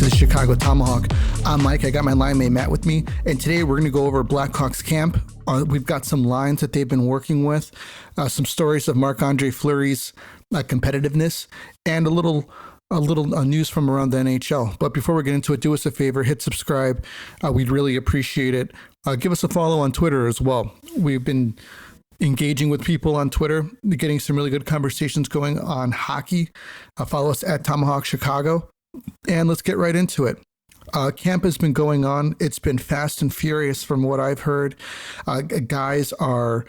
to the Chicago Tomahawk. I'm Mike. I got my line mate Matt with me, and today we're going to go over Blackhawks camp. We've got some lines that they've been working with, some stories of Marc-Andre Fleury's competitiveness, and a little news from around the NHL. But before we get into it, do us a favor, hit subscribe. We'd really appreciate it. Give us a follow on Twitter as well. We've been engaging with people on Twitter, getting some really good conversations going on hockey. Follow us at Tomahawk Chicago, and let's get right into it. Camp has been going on. It's been fast and furious from what I've heard. Guys are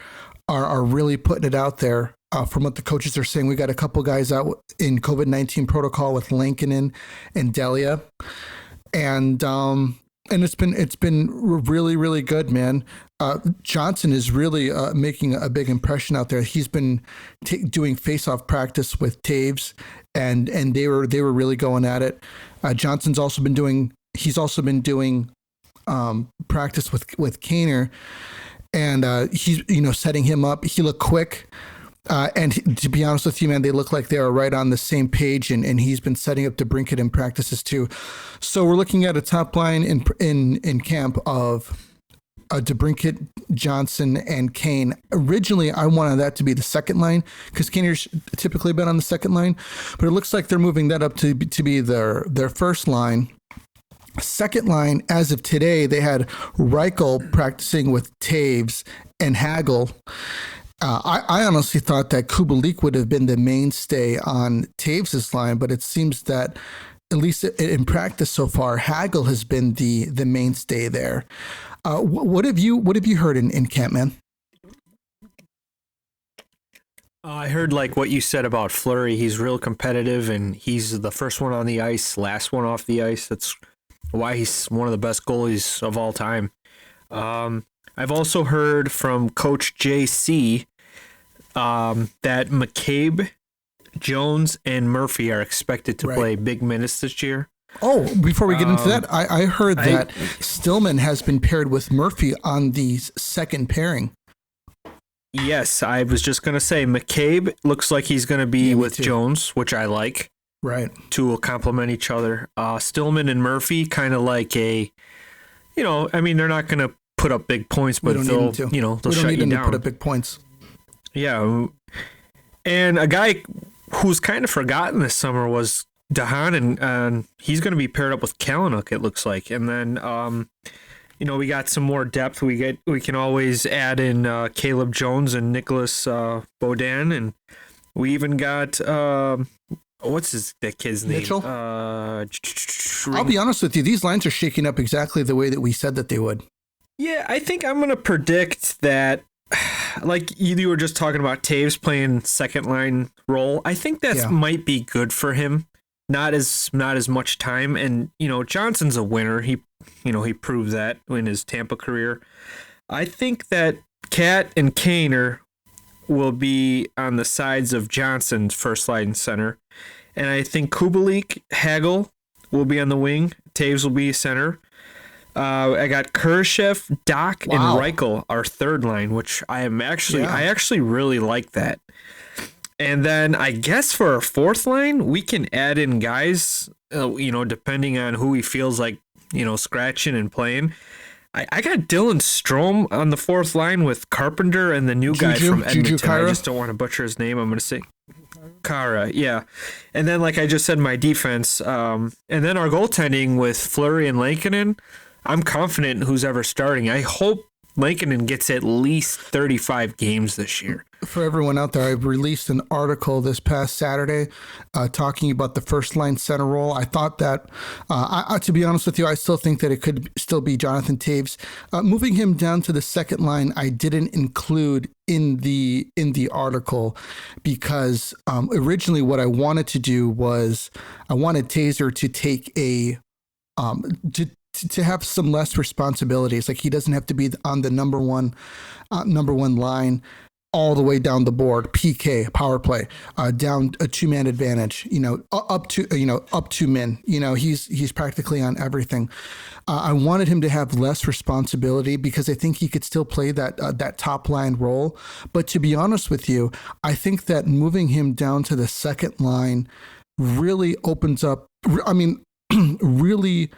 really putting it out there. From what the coaches are saying, we got a couple guys out in COVID-19 protocol with Lankinen and Delia, and it's been really, really good, man. Johnson is really making a big impression out there. He's been doing face-off practice with Taves, and they were really going at it. Johnson's also been doing practice with Kaner, and he's setting him up. He looked quick. And to be honest with you, man, they look like they are right on the same page, and he's been setting up DeBrincat in practices too. So we're looking at a top line in camp of DeBrincat, Johnson, and Kane. Originally, I wanted that to be the second line because Kaner's typically been on the second line, but it looks like they're moving that up to be their first line. Second line, as of today, they had Reichel practicing with Taves and Hagel. I honestly thought that Kubalik would have been the mainstay on Taves' line, but it seems that, at least in practice so far, Hagel has been the mainstay there. What have you heard in camp, man? I heard like what you said about Fleury. He's real competitive, and he's the first one on the ice, last one off the ice. That's why he's one of the best goalies of all time. I've also heard from Coach JC that McCabe, Jones, and Murphy are expected to play big minutes this year. Oh, before we get into that, I heard that Stillman has been paired with Murphy on the second pairing. Yes, I was just going to say McCabe looks like he's going to be with Jones, which I like. Right. Two will complement each other. Stillman and Murphy kind of like they're not going to put up big points, but they'll shut you down. To put up big points. Yeah. And a guy who's kind of forgotten this summer was Dahan, and he's going to be paired up with Kalynuk, it looks like. And then, we got some more depth. We can always add in Caleb Jones and Nicholas Beaudin, and we even got what's that kid's name? Mitchell. I'll be honest with you; these lines are shaking up exactly the way that we said that they would. Yeah, I think I'm going to predict that, like you were just talking about Taves playing second line role. I think that might be good for him. Not as much time, and Johnson's a winner. He proved that in his Tampa career. I think that Cat and Kaner will be on the sides of Johnson's first line center, and I think Kubalik, Hagel will be on the wing. Taves will be center. I got Kurashev, Doc, and Reichel, our third line, which I actually really like that. And then I guess for our fourth line, we can add in guys, depending on who he feels like, scratching and playing. I got Dylan Strome on the fourth line with Carpenter and the new guy from Edmonton. I just don't want to butcher his name. I'm going to say Kara, yeah. And then, like I just said, my defense. And then our goaltending with Fleury and Lankinen. I'm confident in who's ever starting. I hope Lankinen gets at least 35 games this year. For everyone out there, I released an article this past Saturday talking about the first line center role. I thought that, to be honest with you, I still think that it could still be Jonathan Taves. Moving him down to the second line, I didn't include in the article because originally what I wanted to do was I wanted Taser to take to have some less responsibilities. Like he doesn't have to be on the number one line all the way down the board, PK, power play, down a 2-man advantage, up to men, he's practically on everything. I wanted him to have less responsibility because I think he could still play that top line role. But to be honest with you, I think that moving him down to the second line really opens up. I mean, really,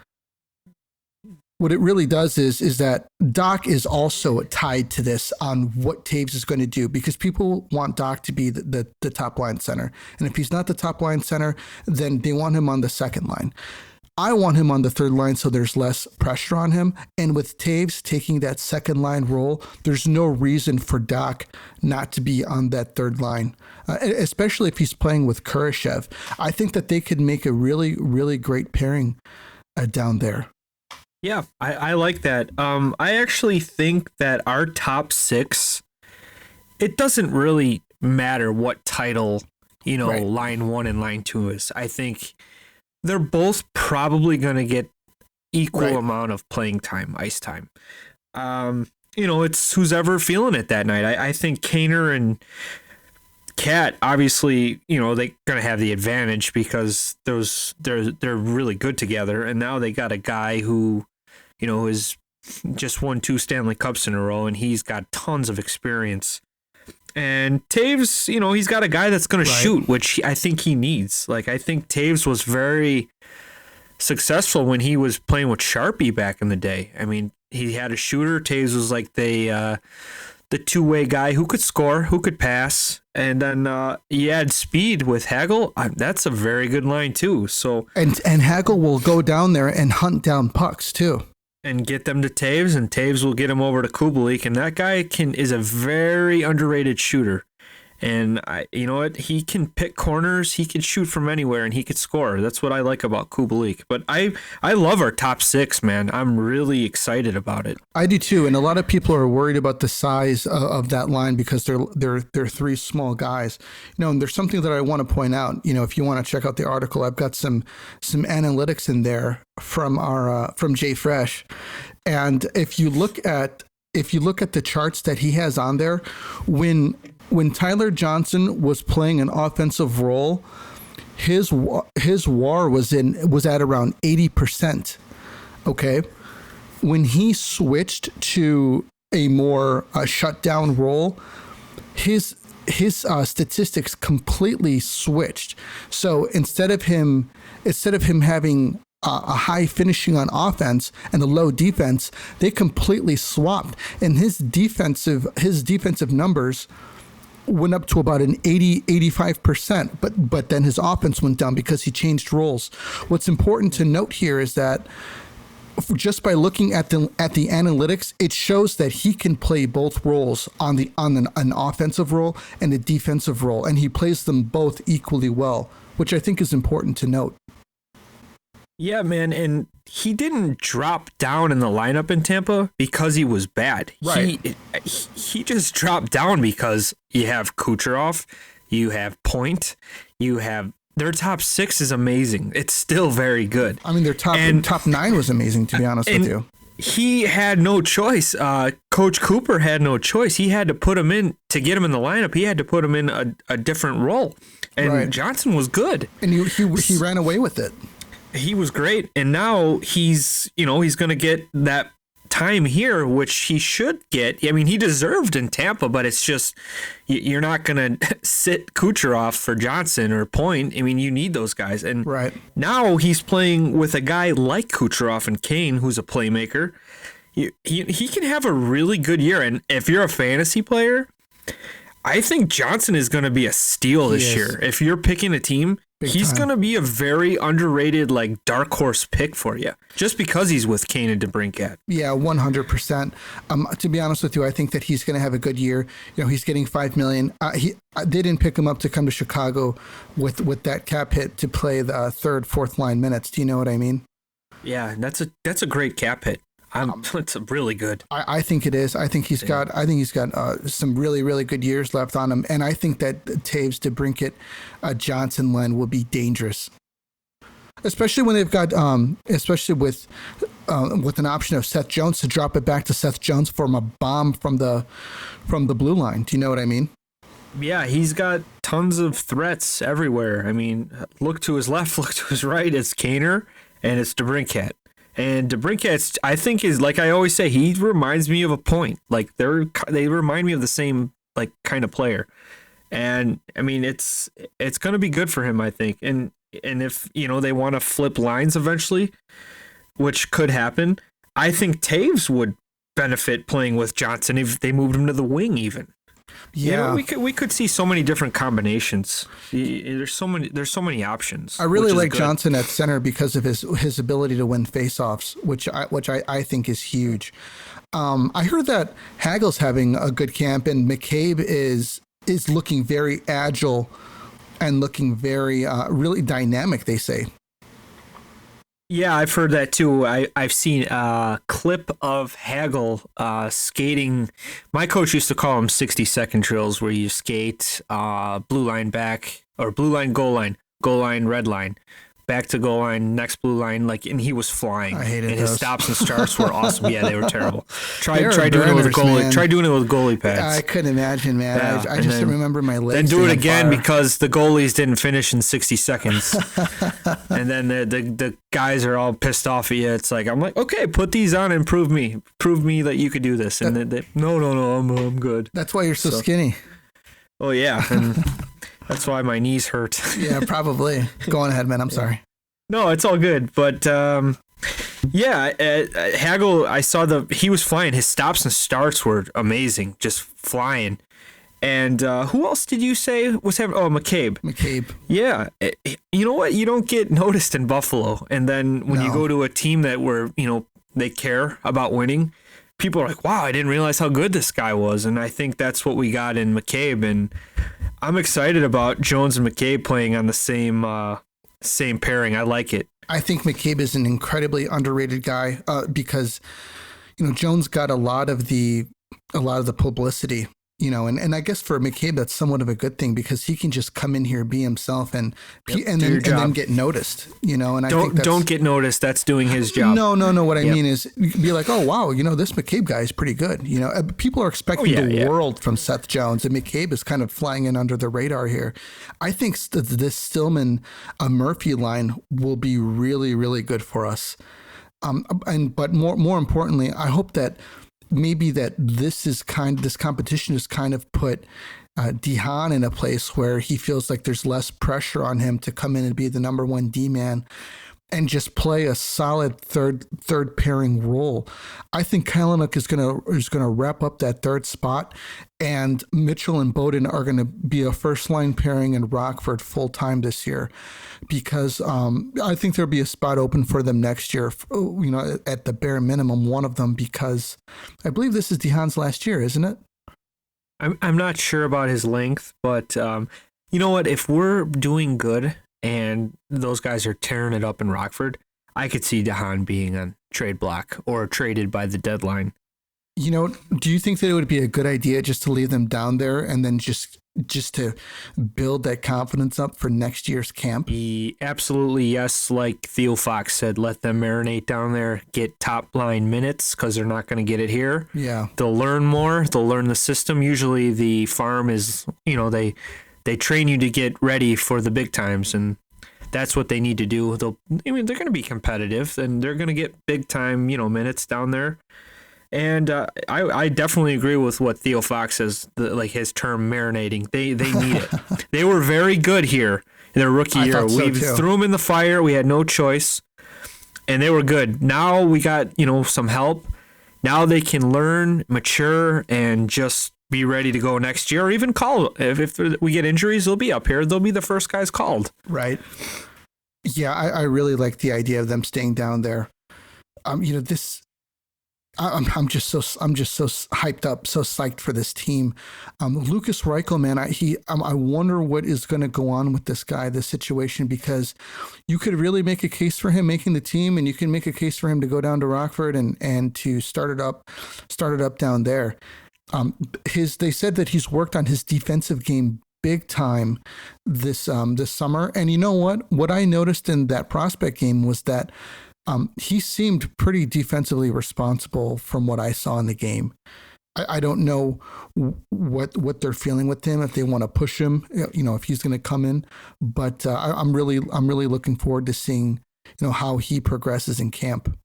what it really does is that Doc is also tied to this on what Taves is going to do, because people want Doc to be the top line center. And if he's not the top line center, then they want him on the second line. I want him on the third line so there's less pressure on him. And with Taves taking that second line role, there's no reason for Doc not to be on that third line, especially if he's playing with Kurashev. I think that they could make a really, really great pairing down there. Yeah, I like that. I actually think that our top six, it doesn't really matter what title, right, line one and line two is. I think they're both probably going to get equal amount of playing time, ice time. It's who's ever feeling it that night. I think Kaner and Cat, obviously, they're going to have the advantage because they're really good together. And now they got a guy who, has just won 2 Stanley Cups in a row, and he's got tons of experience. And Taves, he's got a guy that's going to shoot, which I think he needs. Like, I think Taves was very successful when he was playing with Sharpie back in the day. I mean, he had a shooter. Taves was like the two-way guy who could score, who could pass. And then he had speed with Hagel. That's a very good line, too. So and Hagel will go down there and hunt down pucks, too. And get them to Taves, and Taves will get him over to Kubalik, and that guy is a very underrated shooter. And you know what? He can pick corners, he can shoot from anywhere, and he could score. That's what I like about Kubalik. But I love our top six, man. I'm really excited about it. I do too, and a lot of people are worried about the size of that line because they're 3 small guys. And there's something that I want to point out. If you want to check out the article, I've got some analytics in there from Jay Fresh, and if you look at the charts that he has on there, when Tyler Johnson was playing an offensive role, his WAR was at around 80%. Okay, when he switched to a more shutdown role, his statistics completely switched. So instead of him having a high finishing on offense and a low defense, they completely swapped, and his defensive numbers went up to about an 85%, but then his offense went down because he changed roles. What's important to note here is that just by looking at the analytics, it shows that he can play both roles on an offensive role and a defensive role, and he plays them both equally well, which I think is important to note. Yeah, man, and he didn't drop down in the lineup in Tampa because he was bad. Right. He just dropped down because you have Kucherov, you have Point, their top six is amazing. It's still very good. I mean, their top 9 was amazing, to be honest with you. He had no choice. Coach Cooper had no choice. He had to put him in to get him in the lineup. He had to put him in a different role, and Johnson was good. And he ran away with it. He was great, and now he's going to get that time here, which he should get. I mean, he deserved in Tampa, but it's just you're not going to sit Kucherov for Johnson or Point. I mean, you need those guys, and now he's playing with a guy like Kucherov and Kane, who's a playmaker. He can have a really good year, and if you're a fantasy player, I think Johnson is going to be a steal this year. If you're picking a team, he's going to be a very underrated, like, dark horse pick for you, just because he's with Kane and DeBrincat. Yeah, 100%. To be honest with you, I think that he's going to have a good year. He's getting $5 million. They didn't pick him up to come to Chicago with that cap hit to play the third, fourth line minutes. Do you know what I mean? Yeah, that's a great cap hit. It's really good. I think it is. I think he's got some really, really good years left on him, and I think that Taves, DeBrincat, Johnson line will be dangerous, especially when they've got especially with an option of Seth Jones to drop it back to Seth Jones from a bomb from the blue line. Do you know what I mean? Yeah, he's got tons of threats everywhere. I mean, look to his left, look to his right. It's Kaner and it's DeBrincat. And DeBrincat, I think, is, like I always say, he reminds me of a Point. Like, they remind me of the same, like, kind of player. And I mean, it's going to be good for him, I think. And and if they want to flip lines eventually, which could happen, I think Taves would benefit playing with Johnson if they moved him to the wing even. Yeah, we could see so many different combinations. There's so many options. I really like Johnson at center because of his ability to win faceoffs, which I think is huge. I heard that Hagel's having a good camp, and McCabe is looking very agile and looking very really dynamic, they say. Yeah, I've heard that too. I've seen a clip of Hagel skating. My coach used to call them 60-second drills, where you skate blue line back, or blue line, goal line, red line, back to goal line, next blue line, and he was flying. I hated and those. His stops and starts were awesome. Yeah, they were terrible. Try They're doing it with a burners, goalie. man. Try doing it with goalie pads. I couldn't imagine, man. Yeah, I just remember my legs. Then do it being on again fire. because the goalies didn't finish in 60 seconds. And then the guys are all pissed off at you. It's like, I'm like, okay, put these on and prove me that you could do this. And no, I'm good. That's why you're so skinny. Oh yeah, and that's why my knees hurt. Yeah, probably. Go on ahead, man. I'm sorry. No, it's all good. But Hagel, I saw he was flying. His stops and starts were amazing, just flying. And who else did you say was having? Oh, McCabe. McCabe. Yeah. You know what? You don't get noticed in Buffalo. And then when you go to a team where they care about winning, people are like, wow, I didn't realize how good this guy was. And I think that's what we got in McCabe. And I'm excited about Jones and McCabe playing on the same pairing. I like it. I think McCabe is an incredibly underrated guy because, Jones got a lot of the publicity, and I guess for McCabe, that's somewhat of a good thing because he can just come in here, be himself and then get noticed, and I think don't get noticed. That's doing his job. No. What I mean is be like, oh, wow, this McCabe guy is pretty good. People are expecting the world from Seth Jones, and McCabe is kind of flying in under the radar here. I think this Stillman Murphy line will be really, really good for us. But more importantly, I hope that maybe that this competition has kind of put Dehan in a place where he feels like there's less pressure on him to come in and be the number one D man and just play a solid third pairing role. I think Kalynuk is gonna wrap up that third spot, and Mitchell and Beaudin are gonna be a first line pairing in Rockford full time this year, because I think there'll be a spot open for them next year. At the bare minimum, one of them, because I believe this is Dehan's last year, isn't it? I'm not sure about his length, but you know what? If we're doing good and those guys are tearing it up in Rockford, I could see Dehan being on trade block or traded by the deadline. Do you think that it would be a good idea just to leave them down there and then just to build that confidence up for next year's camp? Absolutely, yes. Like Theo Fox said, let them marinate down there, get top line minutes because they're not going to get it here. Yeah. They'll learn more. They'll learn the system. Usually the farm is, they train you to get ready for the big times, and that's what they need to do. They're going to be competitive, and they're going to get big time, minutes down there. And I definitely agree with what Theo Fox says, his term marinating. They need it. They were very good here in their rookie year. So We too. threw them in the fire. We had no choice, and they were good. Now we got some help. Now they can learn, mature, and just be ready to go next year, or even call. If we get injuries, they'll be up here. They'll be the first guys called. Right. Yeah, I really like the idea of them staying down there. This. I'm just so hyped up, so psyched for this team. Lucas Reichel, man, I wonder what is going to go on with this guy, this situation, because you could really make a case for him making the team, and you can make a case for him to go down to Rockford and to start it up down there. They said that he's worked on his defensive game big time this summer, and you know what? What I noticed in that prospect game was that. He seemed pretty defensively responsible from what I saw in the game. I don't know what they're feeling with him, if they want to push him, if he's going to come in. But I'm really looking forward to seeing, how he progresses in camp.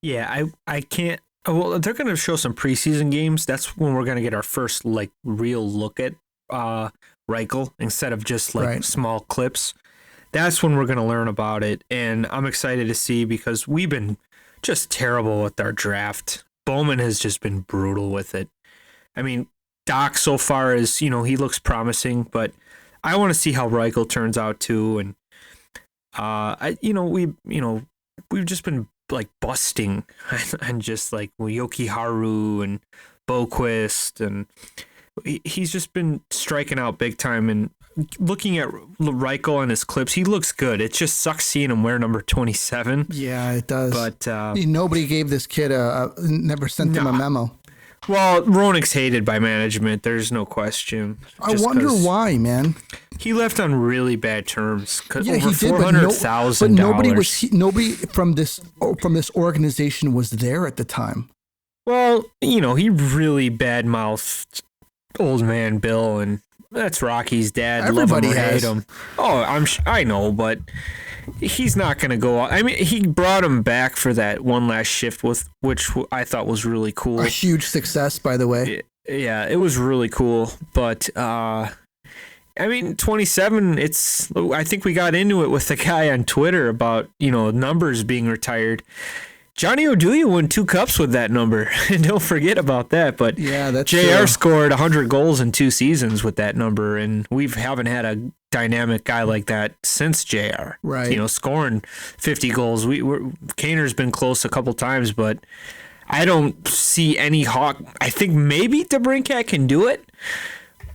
Yeah, I can't. Well, they're going to show some preseason games. That's when we're going to get our first real look at Reichel instead of just small clips. that's when we're going to learn about it. And I'm excited to see, because we've been just terrible with our draft. Bowman has just been brutal with it. I mean, Doc so far is, he looks promising, but I want to see how Reichel turns out too. And we've just been like busting and just like Yoki Haru and Boquist, and he's just been striking out big time. And looking at Reichel and his clips, he looks good. It just sucks seeing him wear number 27. Yeah, it does. But nobody gave this kid never sent him a memo. Well, Ronick's hated by management. There's no question. I wonder why, man. He left on really bad terms. Yeah, over he did, $400,000. but nobody from this organization was there at the time. Well, he really badmouthed old man Bill, and that's Rocky's dad. Everybody love him or has. hate him. Oh, I know, but he's not going to go out. I mean, he brought him back for that one last shift, which I thought was really cool. A huge success, by the way. Yeah, it was really cool. But, 27, I think we got into it with the guy on Twitter about, numbers being retired. Johnny Oduya won 2 cups with that number. Don't forget about that. But yeah, that's JR scored 100 goals in 2 seasons with that number, and we haven't had a dynamic guy like that since JR. Right. Scoring 50 goals. Kaner's been close a couple times, but I don't see any Hawk. I think maybe DeBrincat can do it,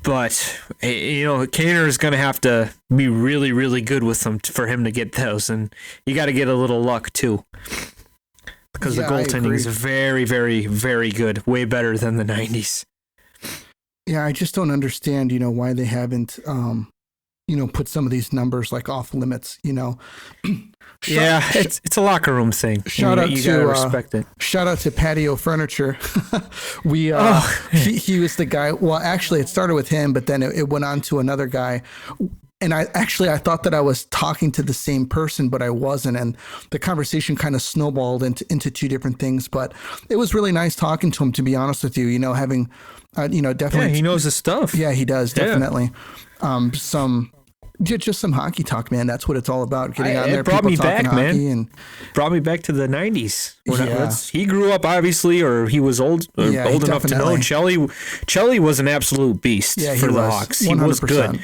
but Kaner is going to have to be really, really good with them for him to get those, and you got to get a little luck too. Because the goaltending is very, very, very good. Way better than the 90s. Yeah, I just don't understand, why they haven't, put some of these numbers like off limits, Yeah, it's a locker room thing. You gotta respect it. Shout out to Patio Furniture. He was the guy. Well, actually, it started with him, but then it went on to another guy. And I thought that I was talking to the same person, but I wasn't. And the conversation kind of snowballed into 2 different things. But it was really nice talking to him, to be honest with you, having, definitely. Yeah, he knows his stuff. Yeah, he does. Definitely. Just some hockey talk, man. That's what it's all about. Getting on there, brought me back, man. And brought me back to the 90s. Yeah. He grew up, obviously, or he was old enough to know. Chelly was an absolute beast for the Hawks. 100%. He was good.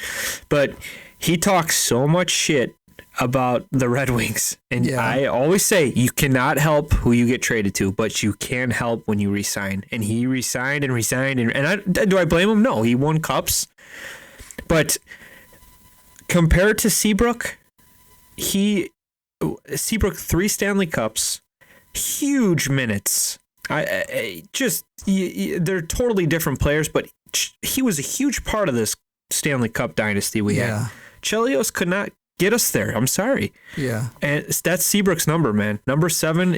But he talks so much shit about the Red Wings. And I always say, you cannot help who you get traded to, but you can help when you resign. And he resigned and resigned. Do I blame him? No, he won cups. But compared to Seabrook, Seabrook 3 Stanley Cups, huge minutes. They're totally different players, but he was a huge part of this Stanley Cup dynasty we had. Chelios could not get us there. I'm sorry. Yeah. And that's Seabrook's number, man. Number 7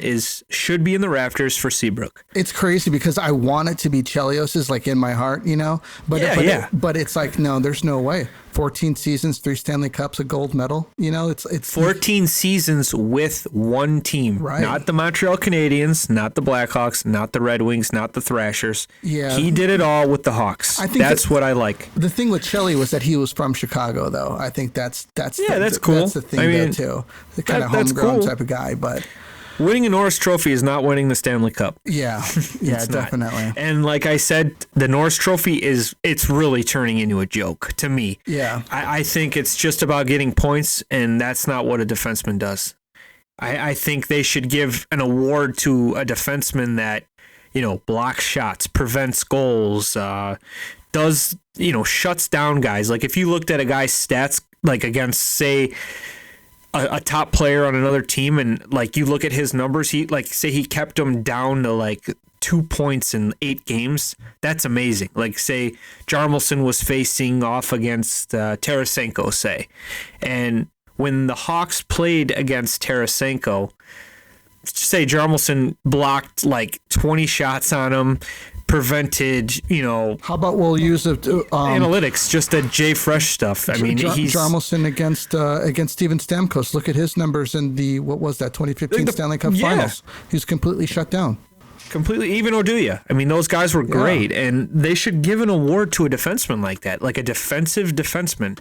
should be in the rafters for Seabrook. It's crazy because I want it to be Chelios's, like in my heart, but it's like, no, there's no way. 14 seasons, 3 Stanley Cups, a gold medal. It's 14 seasons with one team, right? Not the Montreal Canadiens, not the Blackhawks, not the Red Wings, not the Thrashers. Yeah, he did it all with the Hawks. I think that's what I like. The thing with Chelly was that he was from Chicago, though. I think that's that's cool. That's the thing there too. The kind of homegrown type of guy, but. Winning a Norris Trophy is not winning the Stanley Cup. Yeah, definitely. Not. And like I said, the Norris Trophy it's really turning into a joke to me. Yeah. I think it's just about getting points, and that's not what a defenseman does. I think they should give an award to a defenseman that, blocks shots, prevents goals, shuts down guys. Like if you looked at a guy's stats, like against, say, a top player on another team, and like you look at his numbers, he kept them down to like 2 points in 8 games. That's amazing. Like say Jarmelson was facing off against Tarasenko, say, and when the Hawks played against Tarasenko, say Jarmelson blocked like 20 shots on him, prevented, How about we'll use analytics, just the Jay Fresh stuff. I mean, he's Jarmelson against Steven Stamkos. Look at his numbers in the 2015 Stanley Cup Finals. He was completely shut down. Completely. Even Oduya. I mean, those guys were great, and they should give an award to a defenseman like that, like a defensive defenseman.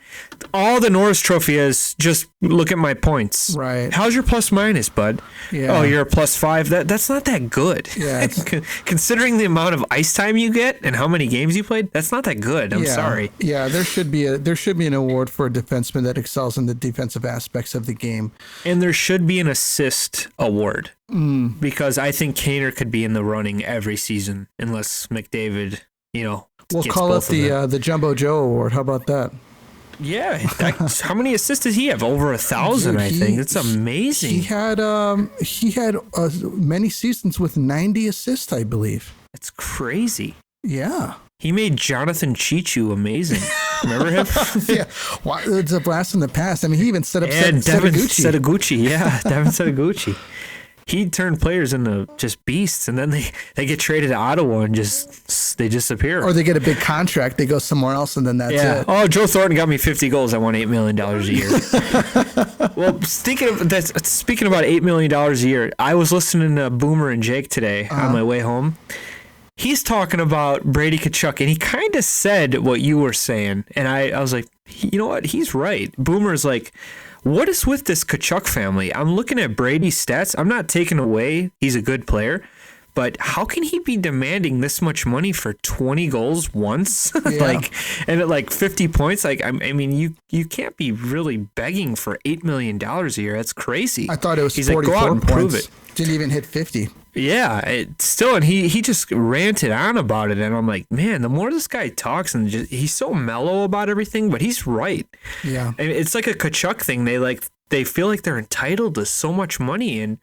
All the Norris Trophy is just look at my points. Right. How's your plus minus, bud? Yeah. Oh, you're a +5. That's not that good. Yeah. Considering the amount of ice time you get and how many games you played, that's not that good. I'm sorry. Yeah, there should be an award for a defenseman that excels in the defensive aspects of the game. And there should be an assist award. Because I think Kaner could be in the running every season unless McDavid, We'll call it the Jumbo Joe Award. How about that? Yeah. How many assists did he have? Over 1,000, I think. It's amazing. He had many seasons with 90 assists, I believe. It's crazy. Yeah. He made Jonathan Chichu amazing. Remember him? Yeah. Well, it's a blast in the past. I mean, he even set up Devin Setaguchi. Yeah, Devin Setaguchi. He turned players into just beasts, and then they get traded to Ottawa and they disappear. Or they get a big contract, they go somewhere else, and then that's it. Oh, Joe Thornton got me 50 goals. I won $8 million a year. Well, speaking about $8 million a year, I was listening to Boomer and Jake today on my way home. He's talking about Brady Tkachuk, and he kind of said what you were saying, and I was like, you know what? He's right. Boomer's like, what is with this Tkachuk family? I'm looking at Brady's stats. I'm not taking away he's a good player, but how can he be demanding this much money for 20 goals once? Yeah. And at 50 points? I mean, you can't be really begging for $8 million a year. That's crazy. I thought it was he's 44 like, go out and points. prove it. Didn't even hit 50. Yeah, and he just ranted on about it, and I'm like, man, the more this guy talks, and he's so mellow about everything, but he's right. Yeah, and it's like a Tkachuk thing. They feel like they're entitled to so much money, and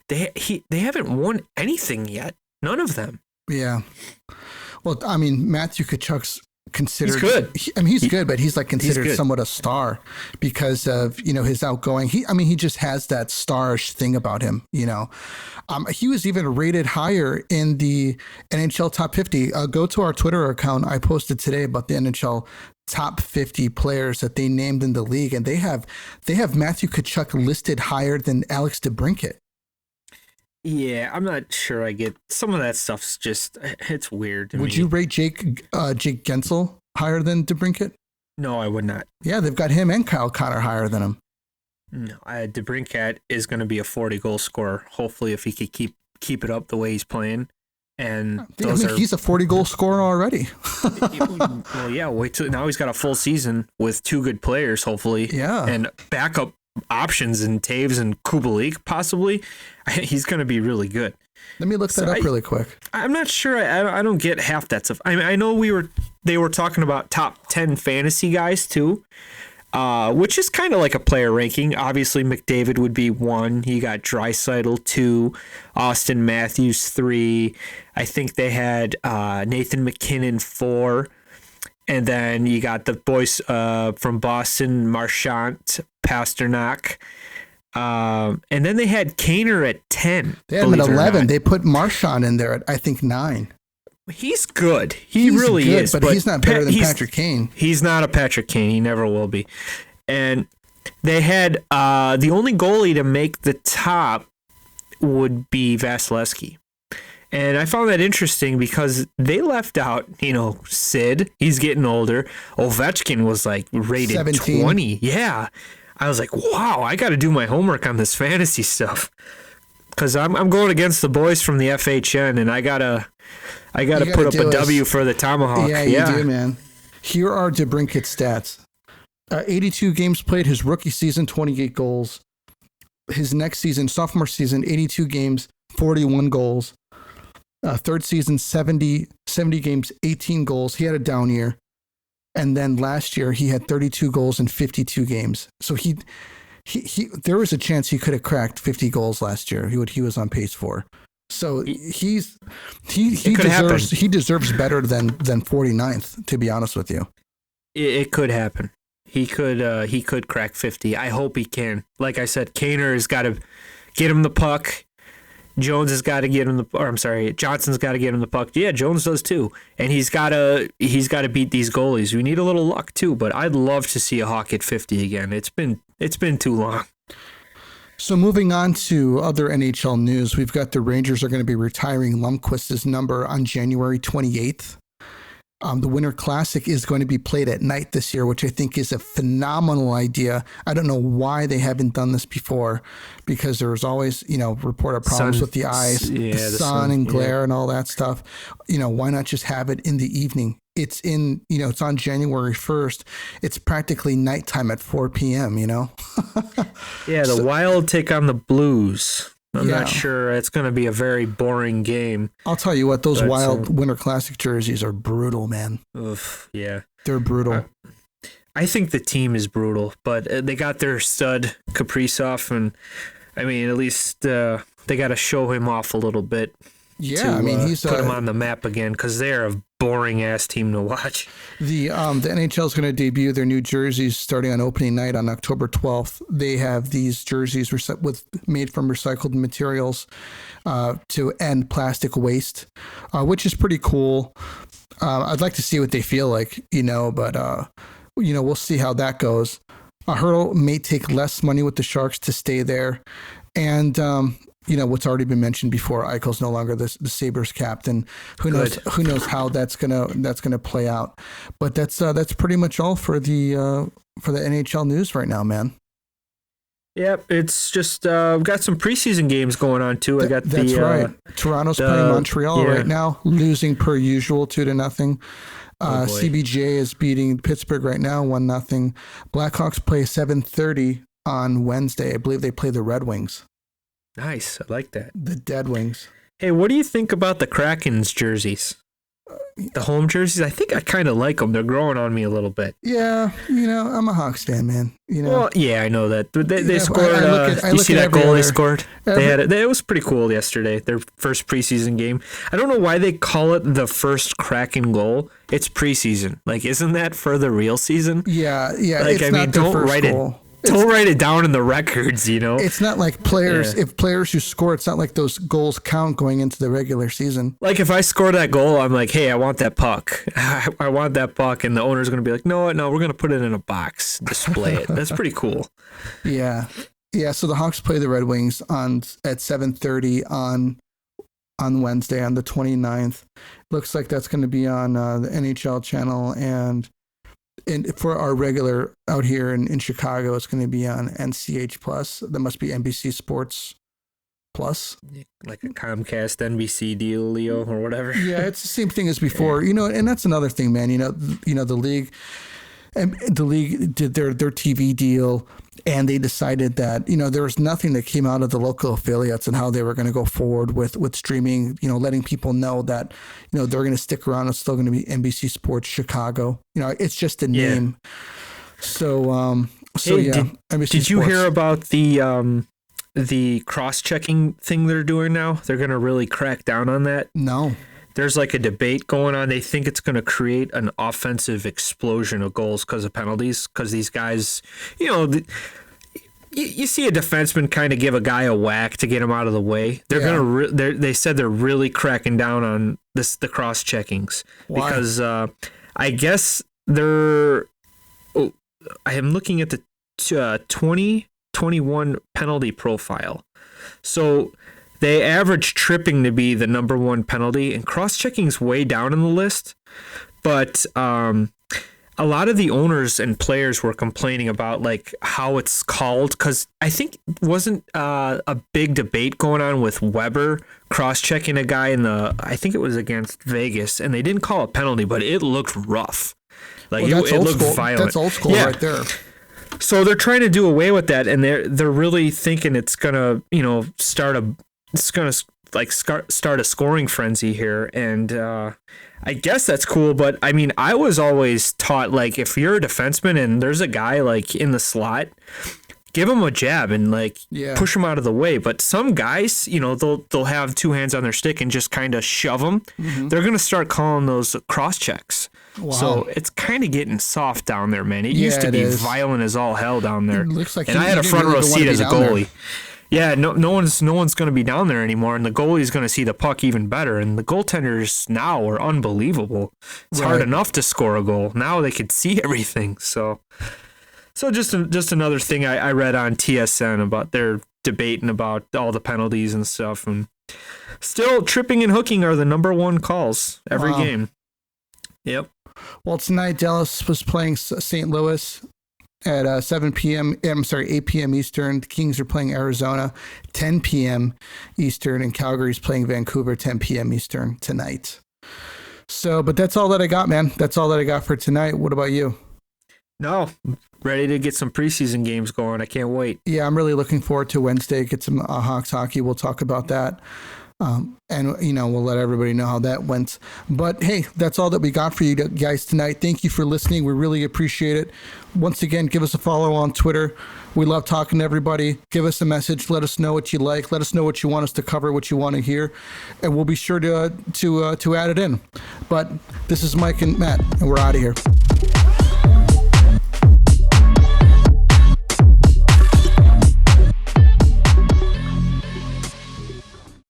they haven't won anything yet. None of them. Yeah. Well, I mean, Matthew Tkachuk's considered. He's good. He's good, but he's considered somewhat a star because of his outgoing. He just has that starish thing about him. He was even rated higher in the NHL top 50. Go to our Twitter account. I posted today about the NHL top 50 players that they named in the league, and they have Matthew Tkachuk listed higher than Alex DeBrincat. Yeah, I'm not sure I get some of that stuff's just, it's weird. Would you rate Jake Gensel higher than DeBrincat? No, I would not. Yeah, they've got him and Kyle Connor higher than him. No, DeBrincat is going to be a 40-goal scorer. Hopefully, if he could keep it up the way he's playing. And he's a 40-goal scorer already. Well, yeah, wait till now he's got a full season with two good players, hopefully. Yeah. And backup options in Taves and Kubalik, possibly. He's going to be really good. Let me look that up really quick. I'm not sure. I don't get half that stuff. I mean, I know they were talking about top 10 fantasy guys too, which is kind of like a player ranking. Obviously, McDavid would be 1. You got Draisaitl 2, Austin Matthews 3. I think they had Nathan McKinnon 4. And then you got the boys from Boston, Marchant, Pasternak. And then they had Kaner at 10. They had him at 11. They put Marchand in there at, I think, 9. He's good. He's really good, is. But he's not better than Patrick Kane. He's not a Patrick Kane. He never will be. And they had the only goalie to make the top would be Vasilevsky. And I found that interesting because they left out, Sid. He's getting older. Ovechkin was rated 17. 20. Yeah. I was like, wow, I got to do my homework on this fantasy stuff. Because I'm going against the boys from the FHN, and I gotta put up a W for the Tomahawk. Yeah, you do, man. Here are DeBrincat's stats. 82 games played, his rookie season, 28 goals. His next season, sophomore season, 82 games, 41 goals. Third season, 70 games, 18 goals. He had a down year. And then last year, he had 32 goals in 52 games. So he there was a chance he could have cracked 50 goals last year. He was on pace for. So he deserves better than 49th, to be honest with you. It could happen. He could crack 50. I hope he can. Like I said, Kaner has got to get him the puck. Jones has got to get him Johnson's got to get him the puck. Yeah, Jones does too. And he's got to beat these goalies. We need a little luck too, but I'd love to see a Hawk at 50 again. It's been too long. So moving on to other NHL news, we've got the Rangers are going to be retiring Lundqvist's number on January 28th. The Winter Classic is going to be played at night this year, which I think is a phenomenal idea. I don't know why they haven't done this before, because there's always, reported problems with the eyes, the sun and glare and all that stuff. Why not just have it in the evening? It's it's on January 1st. It's practically nighttime at 4 p.m., Yeah, the Wild take on the Blues. I'm not sure. It's going to be a very boring game. I'll tell you what, those Wild Winter Classic jerseys are brutal, man. Oof, yeah. They're brutal. I think the team is brutal, but they got their stud Kaprizov, and at least they got to show him off a little bit. Yeah, he's put him on the map again, because they're a boring ass team to watch. The NHL is going to debut their new jerseys starting on opening night on October 12th. They have these jerseys made from recycled materials to end plastic waste, which is pretty cool. I'd like to see what they feel like, but we'll see how that goes. Hurdle may take less money with the Sharks to stay there, and what's already been mentioned before, Eichel's no longer the Sabres captain. Who knows how that's gonna play out. But that's pretty much all for the NHL news right now, man. Yep, it's just got some preseason games going on too. That's right. Toronto's playing Montreal right now, losing per usual 2-0. CBJ is beating Pittsburgh right now 1-0. Blackhawks play 7:30 on Wednesday. I believe they play the Red Wings. Nice. I like that. The Dead Wings. Hey, what do you think about the Kraken's jerseys? The home jerseys? I think I kind of like them. They're growing on me a little bit. Yeah. I'm a Hawks fan, man. Well, yeah, I know that. They scored. You see that goal they scored? It was pretty cool yesterday. Their first preseason game. I don't know why they call it the first Kraken goal. It's preseason. Isn't that for the real season? Yeah. It's not their don't first write goal. Don't write it down in the records, It's not like players. If players who score, it's not like those goals count going into the regular season. Like if I score that goal, I'm like, hey, I want that puck. I want that puck. And the owner's going to be like, no, we're going to put it in a box, display it. That's pretty cool. Yeah. Yeah. So the Hawks play the Red Wings at 7:30 on Wednesday on the 29th. Looks like that's going to be on the NHL channel, and for our regular out here in Chicago, it's going to be on NCH Plus. That must be NBC Sports Plus. Like a Comcast NBC deal, Leo, or whatever. Yeah, it's the same thing as before. And that's another thing, man. The league did their TV deal, and they decided that there was nothing that came out of the local affiliates and how they were going to go forward with streaming. Letting people know that they're going to stick around. It's still going to be NBC Sports Chicago. It's just a name. So NBC did you Sports. hear about the cross-checking thing they're doing now? They're going to really crack down on that. No. There's a debate going on. They think it's going to create an offensive explosion of goals because of penalties. Because these guys, you see a defenseman kind of give a guy a whack to get him out of the way. They're they said they're really cracking down on the cross checkings. Why? Because I guess they're. Oh, I am looking at the 2021 penalty profile. So. They average tripping to be the number one penalty, and cross-checking's way down in the list. But a lot of the owners and players were complaining about how it's called, because I think wasn't a big debate going on with Weber cross-checking a guy I think it was against Vegas, and they didn't call it penalty, but it looked rough. It looked violent. That's old school right there. So they're trying to do away with that, and they're really thinking it's gonna start a scoring frenzy here, and I guess that's cool. But I was always taught if you're a defenseman and there's a guy in the slot, give him a jab and push him out of the way. But some guys, they'll have two hands on their stick and just kind of shove them. Mm-hmm. They're gonna start calling those cross checks. Wow. So it's kind of getting soft down there, man. It used to be violent as all hell down there. It looks like and I had a front row seat as a goalie. Yeah, no one's going to be down there anymore, and the goalie's going to see the puck even better. And the goaltenders now are unbelievable. It's hard enough to score a goal. Now they could see everything. So just another thing I read on TSN about debating about all the penalties and stuff. And still, tripping and hooking are the number one calls every game. Yep. Well, tonight Dallas was playing St. Louis at 8 p.m. Eastern. The Kings are playing Arizona 10 p.m. Eastern, and Calgary's playing Vancouver 10 p.m. Eastern tonight. So, but that's all that I got, man. That's all that I got for tonight. What about you? No, ready to get some preseason games going. I can't wait. Yeah, I'm really looking forward to Wednesday. Get some Hawks hockey. We'll talk about that. And, we'll let everybody know how that went. But, hey, that's all that we got for you guys tonight. Thank you for listening. We really appreciate it. Once again, give us a follow on Twitter. We love talking to everybody. Give us a message. Let us know what you like. Let us know what you want us to cover, what you want to hear. And we'll be sure to add it in. But this is Mike and Matt, and we're out of here.